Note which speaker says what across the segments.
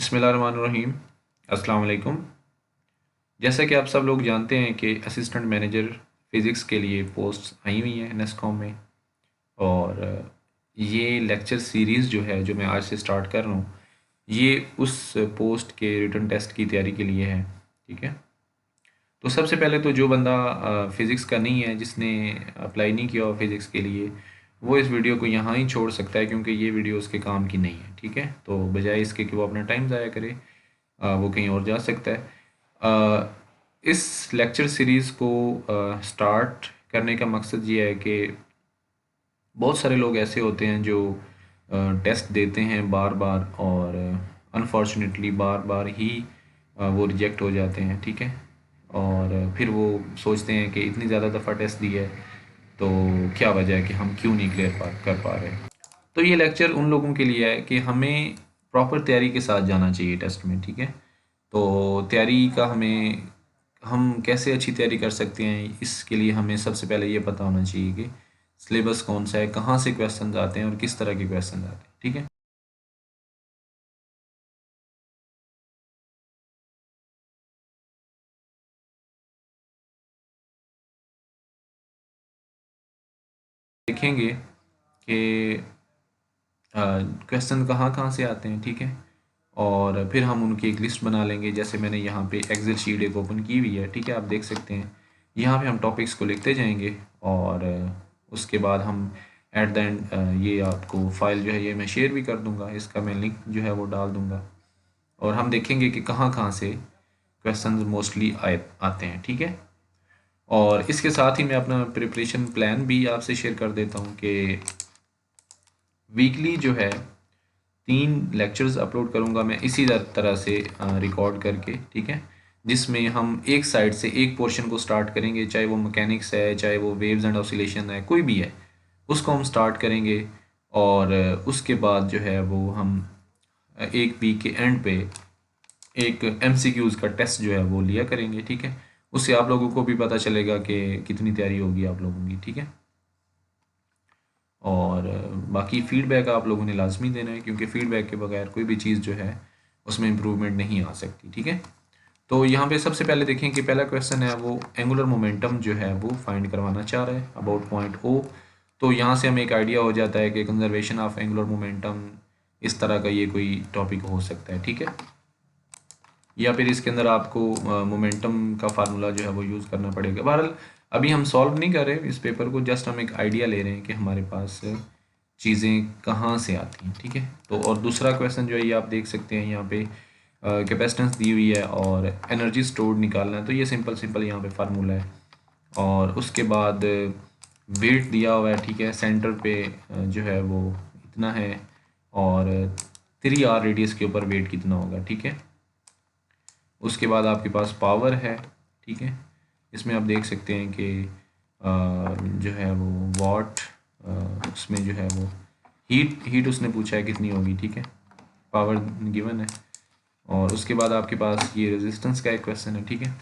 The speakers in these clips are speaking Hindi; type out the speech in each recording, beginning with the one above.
Speaker 1: बिस्मिल्लाहिर्रहमानिर्रहीम। अस्सलाम वालेकुम। जैसा कि आप सब लोग जानते हैं कि असिस्टेंट मैनेजर फ़िज़िक्स के लिए पोस्ट आई हुई हैं नेस्कॉम में। और ये लेक्चर सीरीज़ जो है जो मैं आज से स्टार्ट कर रहा हूँ, ये उस पोस्ट के रिटन टेस्ट की तैयारी के लिए है। ठीक है, तो सबसे पहले तो जो बंदा फ़िज़िक्स का नहीं है, जिसने अप्लाई नहीं किया हो फ़िज़िक्स के लिए, वो इस वीडियो को यहाँ ही छोड़ सकता है, क्योंकि ये वीडियो उसके काम की नहीं है। ठीक है, तो बजाय इसके कि वो अपना टाइम ज़ाया करे, वो कहीं और जा सकता है। इस लेक्चर सीरीज़ को स्टार्ट करने का मकसद ये है कि बहुत सारे लोग ऐसे होते हैं जो टेस्ट देते हैं बार बार, और अनफॉर्चुनेटली बार बार ही वो रिजेक्ट हो जाते हैं। ठीक है, और फिर वो सोचते हैं कि इतनी ज़्यादा दफ़ा टेस्ट दिया है, तो क्या वजह है कि हम क्यों नहीं कर पा रहे। तो ये लेक्चर उन लोगों के लिए है कि हमें प्रॉपर तैयारी के साथ जाना चाहिए टेस्ट में। ठीक है, तो तैयारी का हम कैसे अच्छी तैयारी कर सकते हैं, इसके लिए हमें सबसे पहले ये पता होना चाहिए कि सिलेबस कौन सा है, कहाँ से क्वेश्चन आते हैं और किस तरह के क्वेश्चन आते हैं। ठीक है, देखेंगे कि क्वेश्चन कहाँ कहाँ से आते हैं। ठीक है, और फिर हम उनकी एक लिस्ट बना लेंगे। जैसे मैंने यहाँ पे एक्सेल शीट एक ओपन की हुई है। ठीक है, आप देख सकते हैं, यहाँ पे हम टॉपिक्स को लिखते जाएंगे, और उसके बाद हम एट द एंड ये आपको फाइल जो है ये मैं शेयर भी कर दूंगा, इसका मैं लिंक जो है वो डाल दूंगा, और हम देखेंगे कि कहाँ कहाँ से क्वेश्चंस मोस्टली आए आते हैं। ठीक है, और इसके साथ ही मैं अपना प्रिपरेशन प्लान भी आपसे शेयर कर देता हूँ कि वीकली जो है 3 लेक्चर्स अपलोड करूँगा मैं इसी तरह से रिकॉर्ड करके। ठीक है, जिसमें हम एक साइड से एक पोर्शन को स्टार्ट करेंगे, चाहे वो मैकेनिक्स है, चाहे वो वेव्स एंड ऑसिलेशन है, कोई भी है, उसको हम स्टार्ट करेंगे। और उसके बाद जो है वो हम एक वीक के एंड पे एक एमसीक्यूज़ का टेस्ट जो है वो लिया करेंगे। ठीक है, उससे आप लोगों को भी पता चलेगा कि कितनी तैयारी होगी आप लोगों की। ठीक है, और बाकी फ़ीडबैक आप लोगों ने लाजमी देना है, क्योंकि फ़ीडबैक के बगैर कोई भी चीज़ जो है उसमें इम्प्रूवमेंट नहीं आ सकती। ठीक है, तो यहाँ पे सबसे पहले देखें कि पहला क्वेश्चन है वो एंगुलर मोमेंटम जो है वो फाइंड करवाना चाह रहा है अबाउट पॉइंट ओ। तो यहाँ से हमें एक आइडिया हो जाता है कि कंजर्वेशन ऑफ एंगुलर मोमेंटम, इस तरह का ये कोई टॉपिक हो सकता है। ठीक है, या फिर इसके अंदर आपको मोमेंटम का फार्मूला जो है वो यूज़ करना पड़ेगा। बहरहाल अभी हम सॉल्व नहीं कर रहे इस पेपर को, जस्ट हम एक आइडिया ले रहे हैं कि हमारे पास चीज़ें कहाँ से आती हैं। ठीक है, तो और दूसरा क्वेश्चन जो है ये आप देख सकते हैं, यहाँ पे कैपेसिटेंस दी हुई है और एनर्जी स्टोर्ड निकालना है, तो ये सिंपल सिंपल यहाँ पे फार्मूला है। और उसके बाद वेट दिया हुआ है। ठीक है, सेंटर पे जो है वो इतना है, और 3r रेडियस के ऊपर वेट कितना होगा। ठीक है, उसके बाद आपके पास पावर है। ठीक है, इसमें आप देख सकते हैं कि जो है वो वाट, उसमें जो है वो हीट हीट उसने पूछा है कितनी होगी। ठीक है, पावर गिवन है, और उसके बाद आपके पास ये रेजिस्टेंस का एक क्वेश्चन है। ठीक है,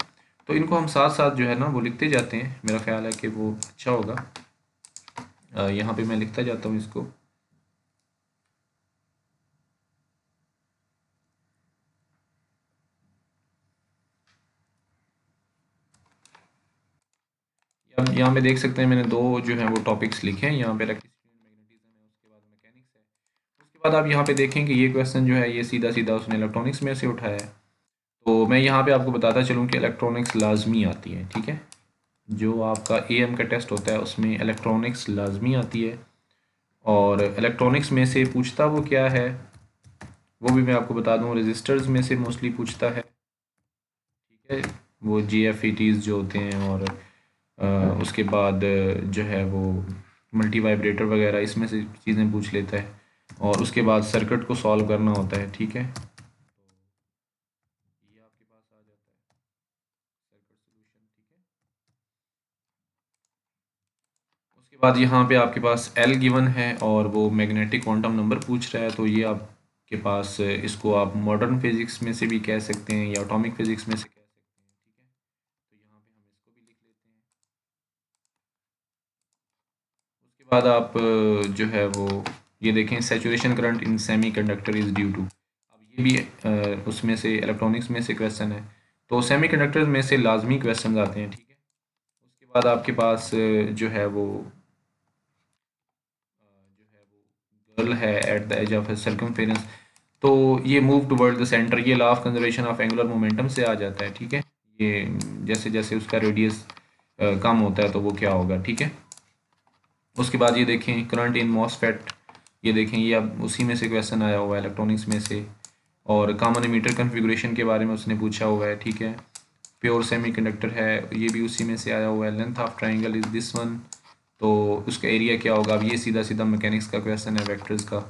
Speaker 1: तो इनको हम साथ साथ जो है ना वो लिखते जाते हैं, मेरा ख्याल है कि वो अच्छा होगा। यहाँ पे मैं लिखता जाता हूँ इसको। अब यहाँ पे देख सकते हैं मैंने दो जो है वो टॉपिक्स लिखे हैं, यहाँ पे इलेक्ट्रिसिटी मैग्नेटिज्म है, उसके बाद मैकेनिक्स है। उसके बाद आप यहाँ पे देखें कि ये क्वेश्चन जो है ये सीधा सीधा उसने इलेक्ट्रॉनिक्स में से उठाया है। तो मैं यहाँ पे आपको बताता चलूँ कि इलेक्ट्रॉनिक्स लाजमी आती है। ठीक है, जो आपका एएम का टेस्ट होता है उसमें इलेक्ट्रॉनिक्स लाजमी आती है, और इलेक्ट्रॉनिक्स में से पूछता वो क्या है वो भी मैं आपको बता दूँ, रजिस्टर्स में से मोस्टली पूछता है। ठीक है, वो जीएफईटीज़ जो होते हैं, और उसके बाद जो है वो मल्टी वाइब्रेटर वगैरह, इसमें से चीज़ें पूछ लेता है, और उसके बाद सर्किट को सॉल्व करना होता है। ठीक है, ये आपके पास आ जाता है सर्किट सॉल्यूशन। ठीक है, उसके बाद यहाँ पे आपके पास एल गिवन है, और वो मैग्नेटिक क्वांटम नंबर पूछ रहा है, तो ये आपके पास इसको आप मॉडर्न फिजिक्स में से भी कह सकते हैं या एटॉमिक फिजिक्स में से कह सकते हैं। ठीक है, तो यहाँ पे हम इसको भी लिख लेते हैं। उसके बाद आप जो है वो ये देखें, saturation current in semiconductor is due to. अब ये भी उसमें से इलेक्ट्रॉनिक्स में से क्वेश्चन है। तो सेमीकंडक्टर्स में से लाजमी क्वेश्चन आते हैं, ठीक है। उसके बाद आपके पास जो है वो गर्ल है at the edge of circumference. तो ये मूव टुवर्ड द सेंटर, ये law of conservation of angular momentum से आ जाता है, ठीक है। ये जैसे जैसे उसका रेडियस कम होता है तो वो क्या होगा, ठीक है। उसके बाद ये देखें करंट इन मॉसफेट, ये देखें ये अब उसी में से क्वेश्चन आया हुआ है इलेक्ट्रॉनिक्स में से। और कॉमन एमीटर कन्फिगरेशन के बारे में उसने पूछा हुआ है, ठीक है। प्योर सेमीकंडक्टर है, ये भी उसी में से आया हुआ है। Length of triangle is this one, तो उसका एरिया क्या होगा। अब ये सीधा सीधा मैकेनिक्स का क्वेश्चन है, वेक्टर्स का।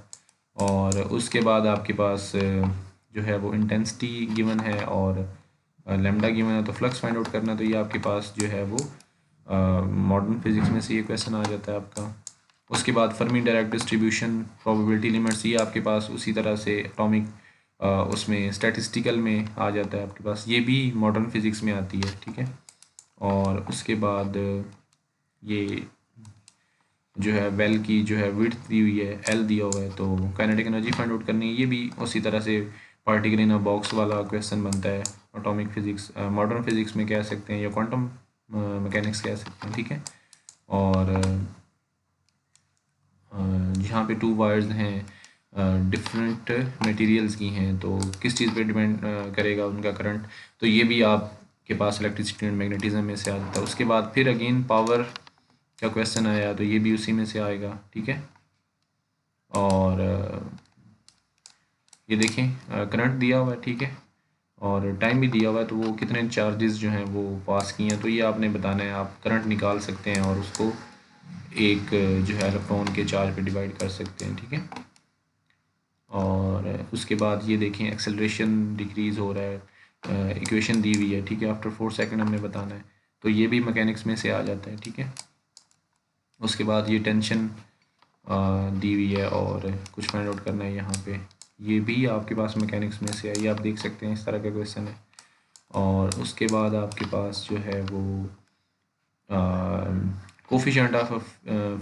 Speaker 1: और उसके बाद आपके पास जो है वो इंटेंसिटी गिवन है और लेमडा गिवन है, तो फ्लक्स फाइंड आउट करना। तो ये आपके पास जो है वो मॉडर्न फिजिक्स में से ये क्वेश्चन आ जाता है आपका। उसके बाद Fermi direct distribution, probability limits, ये आपके पास उसी तरह से एटॉमिक उसमें स्टैटिस्टिकल में आ जाता है आपके पास, ये भी मॉडर्न फिजिक्स में आती है, ठीक है। और उसके बाद ये जो है वेल की जो है विड्थ दी हुई है, एल दिया हुआ है, तो काइनेटिक एनर्जी फाइंड आउट करनी है। ये भी उसी तरह से पार्टिकल इन अ बॉक्स वाला क्वेश्चन बनता है। एटॉमिक फिजिक्स मॉडर्न फिजिक्स में कह सकते हैं, या क्वांटम मैकेनिक्स कह सकते हैं, ठीक है। और यहाँ पे टू वायर्स हैं डिफरेंट मटेरियल्स की हैं, तो किस चीज़ पे डिपेंड करेगा उनका करंट। तो ये भी आपके पास इलेक्ट्रिसिटी एंड मैग्नेटिज्म में से आ जाता है। उसके बाद फिर अगेन पावर का क्वेश्चन आया, तो ये भी उसी में से आएगा, ठीक है। और ये देखें करंट दिया हुआ है, ठीक है, और टाइम भी दिया हुआ है, तो वो कितने चार्जेस जो हैं वो पास किए हैं, तो ये आपने बताना है। आप करंट निकाल सकते हैं और उसको एक जो है इलेक्ट्रॉन के चार्ज पे डिवाइड कर सकते हैं, ठीक है। और उसके बाद ये देखें एक्सेलरेशन डिक्रीज़ हो रहा है, इक्वेशन दी हुई है, ठीक है। आफ्टर 4 सेकंड हमने बताना है, तो ये भी मैकेनिक्स में से आ जाता है, ठीक है। उसके बाद ये टेंशन दी हुई है और कुछ फाइंड आउट करना है यहाँ पे, ये भी आपके पास मैकेनिक्स में से है, ये आप देख सकते हैं, इस तरह का क्वेश्चन है। और उसके बाद आपके पास जो है वो coefficient of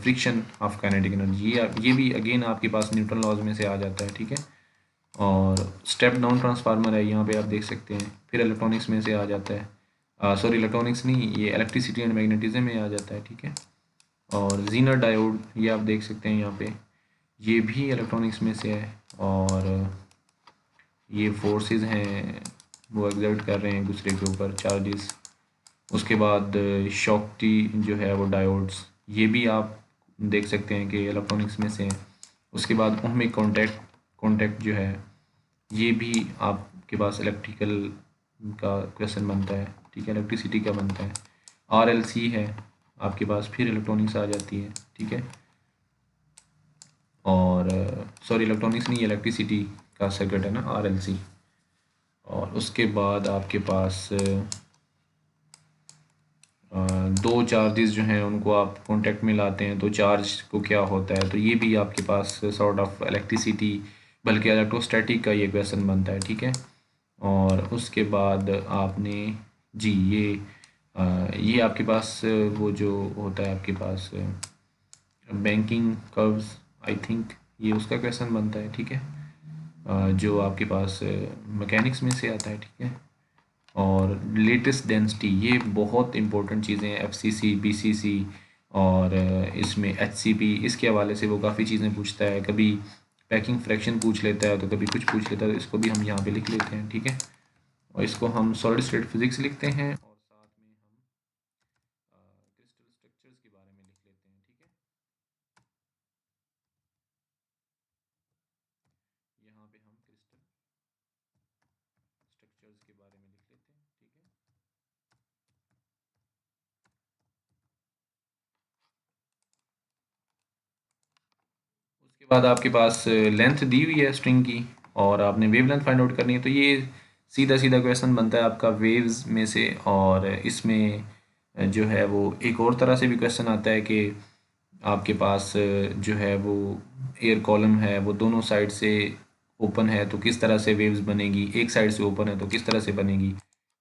Speaker 1: friction of kinetic energy, ये भी अगेन आपके पास न्यूटन लॉज में से आ जाता है, ठीक है। और स्टेप डाउन ट्रांसफार्मर है, यहाँ पे आप देख सकते हैं। फिर इलेक्ट्रॉनिक्स में से आ जाता है, सॉरी इलेक्ट्रॉनिक्स नहीं, ये इलेक्ट्रिसिटी एंड मैग्नेटिज्म में आ जाता है, ठीक है। और जीनर डायोड, ये आप देख सकते हैं यहाँ पे, ये भी इलेक्ट्रॉनिक्स में से है। और ये फोर्सेस हैं वो एग्जर्ट कर रहे हैं एक दूसरे के ऊपर, चार्जेस। उसके बाद शॉक्टी जो है वो डायोड्स, ये भी आप देख सकते हैं कि इलेक्ट्रॉनिक्स में से हैं। उसके बाद ओहमिक कॉन्टैक्ट, कॉन्टैक्ट जो है ये भी आपके पास इलेक्ट्रिकल का क्वेश्चन बनता है, ठीक है, इलेक्ट्रिसिटी का बनता है। आरएलसी है आपके पास, फिर इलेक्ट्रॉनिक्स आ जाती है, ठीक है। और सॉरी इलेक्ट्रॉनिक्स नहीं, इलेक्ट्रिसिटी का सर्किट है ना आरएलसी। और उसके बाद आपके पास दो चार्जेस जो हैं उनको आप कांटेक्ट में लाते हैं, तो चार्ज को क्या होता है, तो ये भी आपके पास सॉर्ट ऑफ इलेक्ट्रिसिटी, बल्कि इलेक्ट्रोस्टैटिक का ये क्वेश्चन बनता है, ठीक है। और उसके बाद आपने जी ये आपके पास वो जो होता है आपके पास बैंकिंग कर्व्स, आई थिंक ये उसका क्वेश्चन बनता है, ठीक है। जो आपके पास मैकेनिक्स में से आता है, ठीक है। और लेटेस्ट डेंसिटी, ये बहुत इंपॉर्टेंट चीज़ें हैं, एफसीसी, बीसीसी। और इसमें एचसीपी, इसके हवाले से वो काफ़ी चीज़ें पूछता है, कभी पैकिंग फ्रैक्शन पूछ लेता है, तो कभी कुछ पूछ लेता है, तो इसको भी हम यहाँ पे लिख लेते हैं, ठीक है। और इसको हम सॉलिड स्टेट फिजिक्स लिखते हैं, और साथ में हम क्रिस्टल स्ट्रक्चर्स के बारे में लिख लेते हैं, ठीक है। यहाँ पे हम क्रिस्टल स्ट्रक्चर्स के बारे में लिख लेते हैं, ठीक है। उसके बाद आपके पास लेंथ दी हुई है स्ट्रिंग की, और आपने वेव लेंथ फाइंड आउट करनी है, तो ये सीधा सीधा क्वेश्चन बनता है आपका वेव्स में से। और इसमें जो है वो एक और तरह से भी क्वेश्चन आता है कि आपके पास जो है वो एयर कॉलम है, वो दोनों साइड से ओपन है, तो किस तरह से वेव्स बनेगी, एक साइड से ओपन है तो किस तरह से बनेगी, तो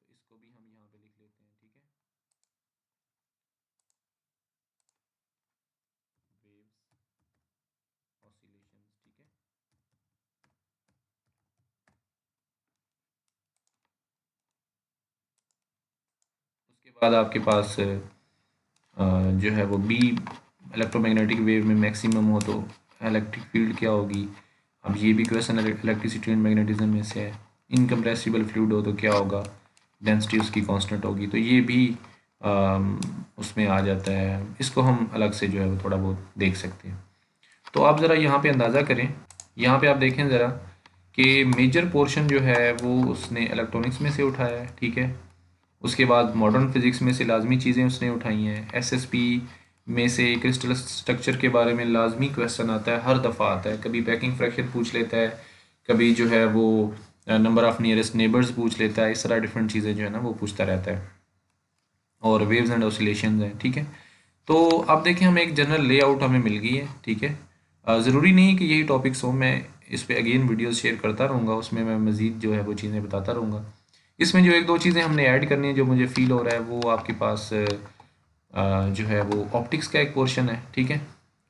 Speaker 1: इसको भी हम यहाँ पे लिख लेते हैं, ठीक है। वेव्स ऑसिलेशंस, ठीक है। बाद आपके पास जो है वो बी इलेक्ट्रोमैग्नेटिक वेव में मैक्सिमम हो तो इलेक्ट्रिक फील्ड क्या होगी। अब ये भी क्वेश्चन इलेक्ट्रिसिटी एंड मैग्नेटिज्म में से है। इनकम्प्रेसिबल फ्लूइड हो तो क्या होगा, डेंसिटी उसकी कांस्टेंट होगी। तो ये भी उसमें आ जाता है, इसको हम अलग से जो है वो थोड़ा बहुत देख सकते हैं। तो आप ज़रा यहाँ पे अंदाज़ा करें, यहाँ पे आप देखें ज़रा कि मेजर पोर्शन जो है वो उसने इलेक्ट्रॉनिक्स में से उठाया है, ठीक है। उसके बाद मॉडर्न फिज़िक्स में से लाजमी चीज़ें उसने उठाई हैं। एसएसपी में से क्रिस्टल स्ट्रक्चर के बारे में लाजमी क्वेश्चन आता है, हर दफ़ा आता है। कभी पैकिंग फ्रैक्शन पूछ लेता है, कभी जो है वो नंबर ऑफ़ नियरेस्ट नेबर्स पूछ लेता है। इस तरह डिफरेंट चीज़ें जो है ना वो पूछता रहता है। और वेव्स एंड ऑसिलेशंस हैं, ठीक है। तो अब देखें हमें एक जनरल लेआउट हमें मिल गई है, ठीक है। ज़रूरी नहीं कि यही टॉपिक्स हो, मैं इस पे अगेन वीडियोस शेयर करता रहूँगा, उसमें मैं मज़ीद जो है वो चीज़ें बताता रहूँगा। इसमें जो एक दो चीज़ें हमने ऐड करनी है जो मुझे फ़ील हो रहा है, वो आपके पास जो है वो ऑप्टिक्स का एक पोर्शन है, ठीक है।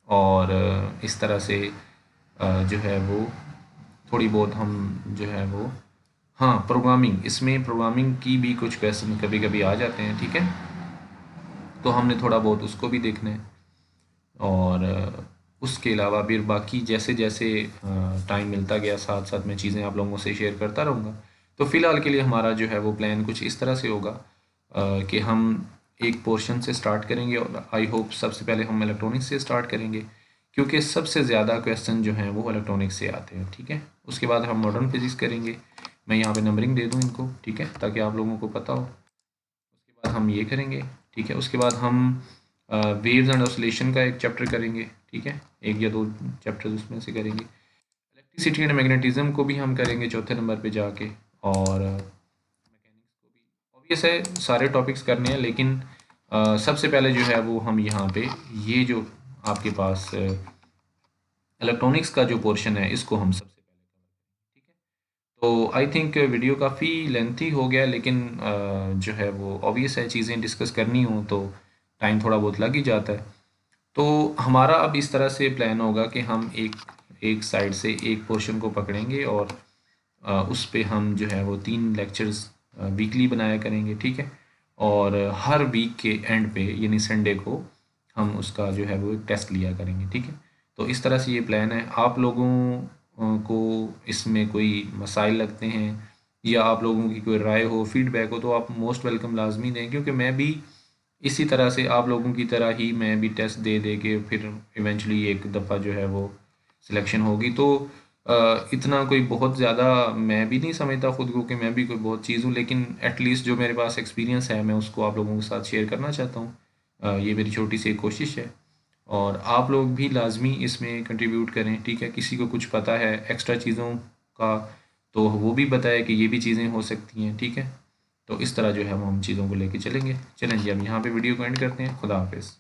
Speaker 1: और इस तरह से जो है वो थोड़ी बहुत हम जो है वो, हाँ प्रोग्रामिंग, इसमें प्रोग्रामिंग की भी कुछ क्वेश्चन कभी कभी आ जाते हैं, ठीक है। तो हमने थोड़ा बहुत उसको भी देखना है। और उसके अलावा फिर बाकी जैसे जैसे टाइम मिलता गया साथ साथ मैं चीज़ें आप लोगों से शेयर करता रहूँगा। तो फ़िलहाल के लिए हमारा जो है वो प्लान कुछ इस तरह से होगा कि हम एक पोर्शन से स्टार्ट करेंगे और आई होप सबसे पहले हम इलेक्ट्रॉनिक्स से स्टार्ट करेंगे, क्योंकि सबसे ज़्यादा क्वेश्चन जो हैं वो इलेक्ट्रॉनिक्स से आते हैं, ठीक है। उसके बाद हम मॉडर्न फिज़िक्स करेंगे, मैं यहाँ पे नंबरिंग दे दूँ इनको, ठीक है, ताकि आप लोगों को पता हो। उसके बाद हम ये करेंगे, ठीक है। उसके बाद हम वेव्स एंड ऑसिलेशन का एक चैप्टर करेंगे, ठीक है, एक या दो चैप्टर उसमें से करेंगे। इलेक्ट्रिसिटी एंड मैग्नेटिज्म को भी हम करेंगे चौथे नंबर पे जाके, और मैकेनिक्स को भी। ऑब्वियस है सारे टॉपिक्स करने हैं, लेकिन सबसे पहले जो है वो हम यहाँ पे ये जो आपके पास इलेक्ट्रॉनिक्स का जो पोर्शन है इसको हम सबसे पहले कवर करेंगे, ठीक है। तो आई थिंक वीडियो काफ़ी लेंथी हो गया, लेकिन जो है वो ऑब्वियस है चीज़ें डिस्कस करनी हो तो टाइम थोड़ा बहुत लग ही जाता है। तो हमारा अब इस तरह से प्लान होगा कि हम एक एक साइड से एक पोर्शन को पकड़ेंगे और उस पे हम जो है वो 3 लेक्चर्स वीकली बनाया करेंगे, ठीक है। और हर वीक के एंड पे यानी संडे को हम उसका जो है वो एक टेस्ट लिया करेंगे, ठीक है। तो इस तरह से ये प्लान है। आप लोगों को इसमें कोई मसाइल लगते हैं या आप लोगों की कोई राय हो, फीडबैक हो, तो आप मोस्ट वेलकम लाजमी दें, क्योंकि मैं भी इसी तरह से आप लोगों की तरह ही मैं भी टेस्ट दे दे के फिर इवेंचुअली एक दफ़ा जो है वो सिलेक्शन होगी। तो इतना कोई बहुत ज़्यादा मैं भी नहीं समझता खुद को कि मैं भी कोई बहुत चीज़ हूँ, लेकिन एटलीस्ट जो मेरे पास एक्सपीरियंस है मैं उसको आप लोगों के साथ शेयर करना चाहता हूँ। ये मेरी छोटी सी एक कोशिश है, और आप लोग भी लाजमी इसमें कंट्रीब्यूट करें, ठीक है। किसी को कुछ पता है एक्स्ट्रा चीज़ों का तो वो भी बताए कि ये भी चीज़ें हो सकती हैं, ठीक है। तो इस तरह जो है वो हम चीज़ों को लेके चलेंगे। चलें जी, हम यहाँ पे वीडियो को एंड करते हैं। खुदा हाफिज़।